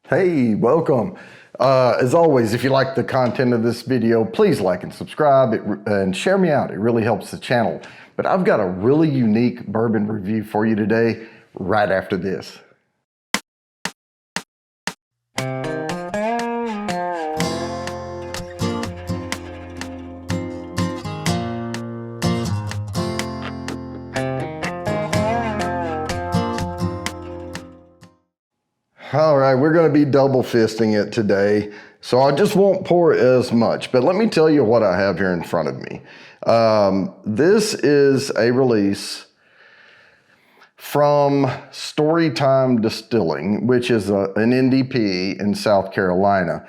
Hey, welcome. As always, if you like the content of this video, please like and subscribe and share me out. It really helps the channel. But I've got a really unique bourbon review for you today, right after this. All right, we're going to be double fisting it today, so I just won't pour as much. But let me tell you what I have here in front of me. This is a release from Storytime Distilling, which is an NDP in South Carolina.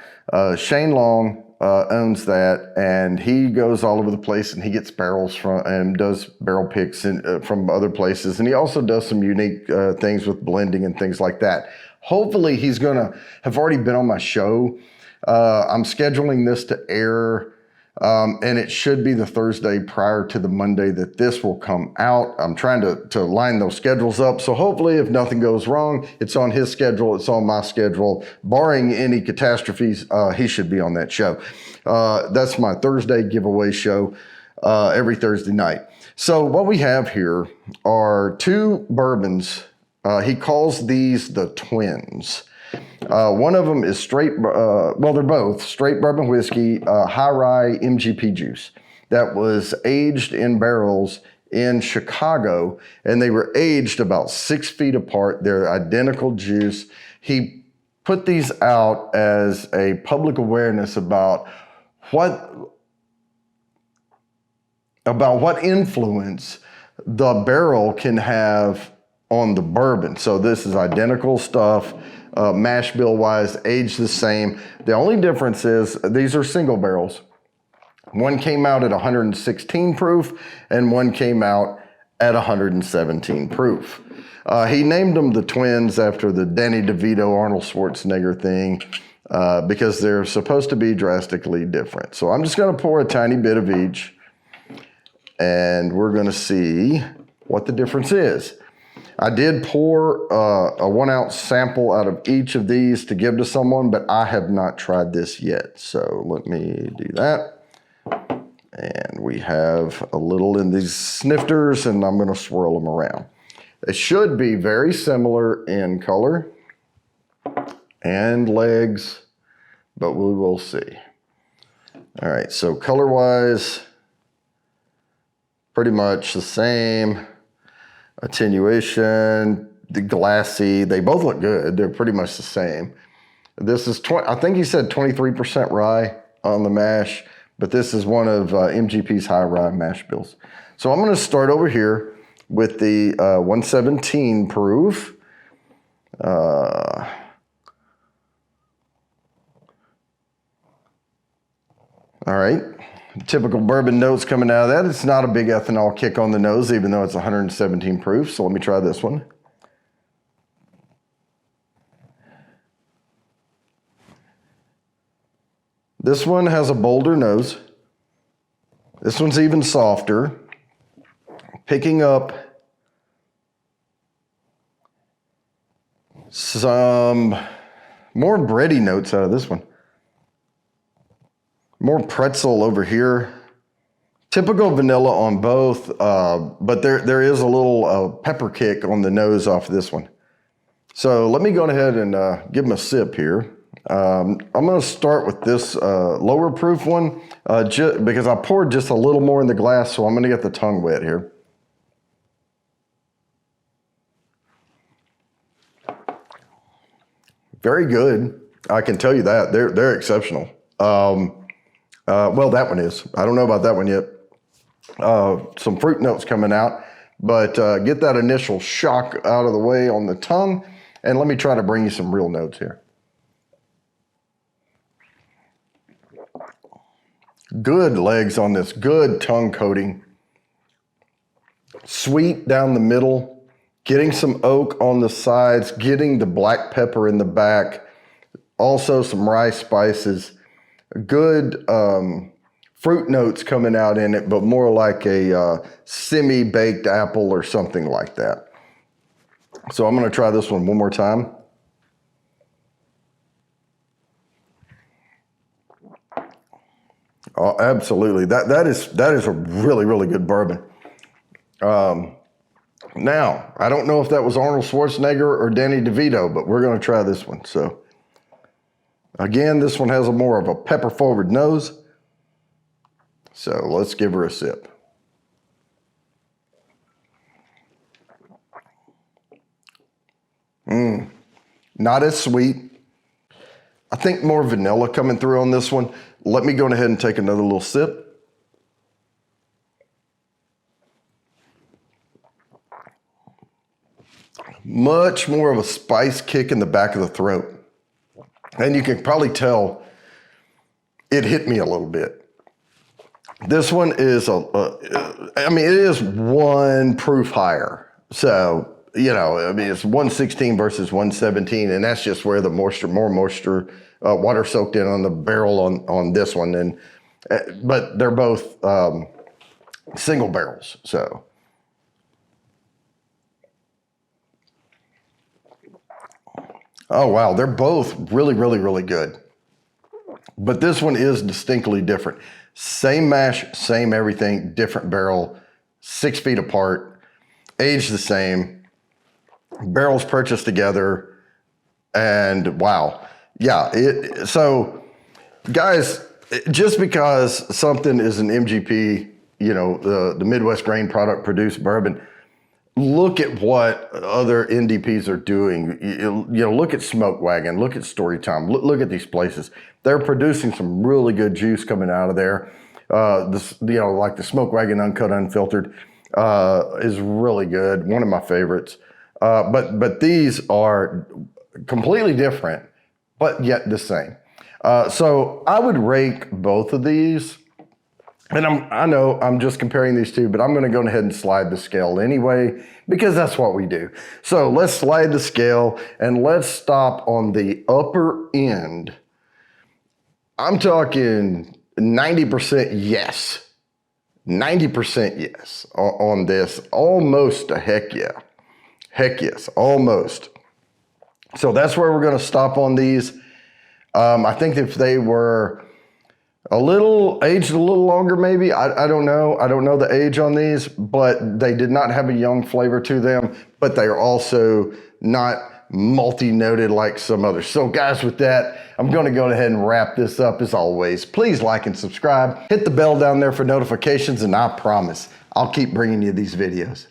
Shane Long owns that, and he goes all over the place, and he gets barrels from and does barrel picks from other places, and he also does some unique things with blending and things like that. Hopefully, he's going to have already been on my show. I'm scheduling this to air, and it should be the Thursday prior to the Monday that this will come out. I'm trying to line those schedules up. So hopefully, if nothing goes wrong, it's on his schedule, it's on my schedule. Barring any catastrophes, he should be on that show. That's my Thursday giveaway show every Thursday night. So what we have here are two bourbons. He calls these the twins. One of them is straight, well, they're both straight bourbon whiskey, high rye MGP juice that was aged in barrels in Chicago, and they were aged about 6 feet apart. They're identical juice. He put these out as a public awareness about what influence the barrel can have on the bourbon. So this is identical stuff, mash bill wise, aged the same. The only difference is these are single barrels. One came out at 116 proof and one came out at 117 proof. He named them the twins after the Danny DeVito, Arnold Schwarzenegger thing because they're supposed to be drastically different. So I'm just going to pour a tiny bit of each, and we're going to see what the difference is. I did pour a 1 ounce sample out of each of these to give to someone, but I have not tried this yet. So let me do that. And we have a little in these snifters, and I'm going to swirl them around. They should be very similar in color and legs, but we will see. All right, so color-wise, pretty much the same. Attenuation, the glassy, they both look good. They're pretty much the same. This is, I think he said 23% rye on the mash, but this is one of MGP's high rye mash bills. So I'm going to start over here with the 117 proof. All right. Typical bourbon notes coming out of that. It's not a big ethanol kick on the nose, even though it's 117 proof. So let me try this one. This one has a bolder nose. This one's even softer. Picking up some more bready notes out of this one. More pretzel over here. Typical vanilla on both, but there is a little pepper kick on the nose off this one. So let me go ahead and give them a sip here. I'm going to start with this lower proof one because I poured just a little more in the glass, so I'm going to get the tongue wet here. Very good. I can tell you that. They're exceptional. Well, that one is. I don't know about that one yet. Some fruit notes coming out, but get that initial shock out of the way on the tongue, and let me try to bring you some real notes here. Good legs on this, good tongue coating. Sweet down the middle, getting some oak on the sides, getting the black pepper in the back, also some rice spices. Good fruit notes coming out in it, but more like a semi-baked apple or something like that. So I'm going to try this one more time. Oh, absolutely. That is a really, really good bourbon. Now, I don't know if that was Arnold Schwarzenegger or Danny DeVito, but we're going to try this one. So, again, this one has a more of a pepper-forward nose. So, let's give her a sip. Not as sweet. I think more vanilla coming through on this one. Let me go ahead and take another little sip. Much more of a spice kick in the back of the throat. And you can probably tell it hit me a little bit. This one is, I mean, it is 1 proof higher. So, you know, I mean, it's 116 versus 117, and that's just where the more moisture, water soaked in on the barrel on this one. And but they're both single barrels, so. Oh, wow, they're both really, really, really good. But this one is distinctly different. Same mash, same everything, different barrel, 6 feet apart, aged the same, barrels purchased together, and wow. Yeah, so guys, just because something is an MGP, you know, the Midwest Grain Product produced bourbon, look at what other NDPs are doing. You know, look at Smoke Wagon, look at Storytime, look at these places. They're producing some really good juice coming out of there. You know, like the Smoke Wagon Uncut Unfiltered is really good, one of my favorites. But these are completely different, but yet the same. So I would rank both of these. And I know I'm just comparing these two, but I'm going to go ahead and slide the scale anyway, because that's what we do. So let's slide the scale and let's stop on the upper end. I'm talking 90% yes. 90% yes on this. Almost a heck yeah. Heck yes, almost. So that's where we're going to stop on these. I think if they were aged a little longer, maybe. I don't know. I don't know the age on these, but they did not have a young flavor to them, but they are also not multi-noted like some others. So guys, with that, I'm going to go ahead and wrap this up. As always, please like and subscribe. Hit the bell down there for notifications, and I promise I'll keep bringing you these videos.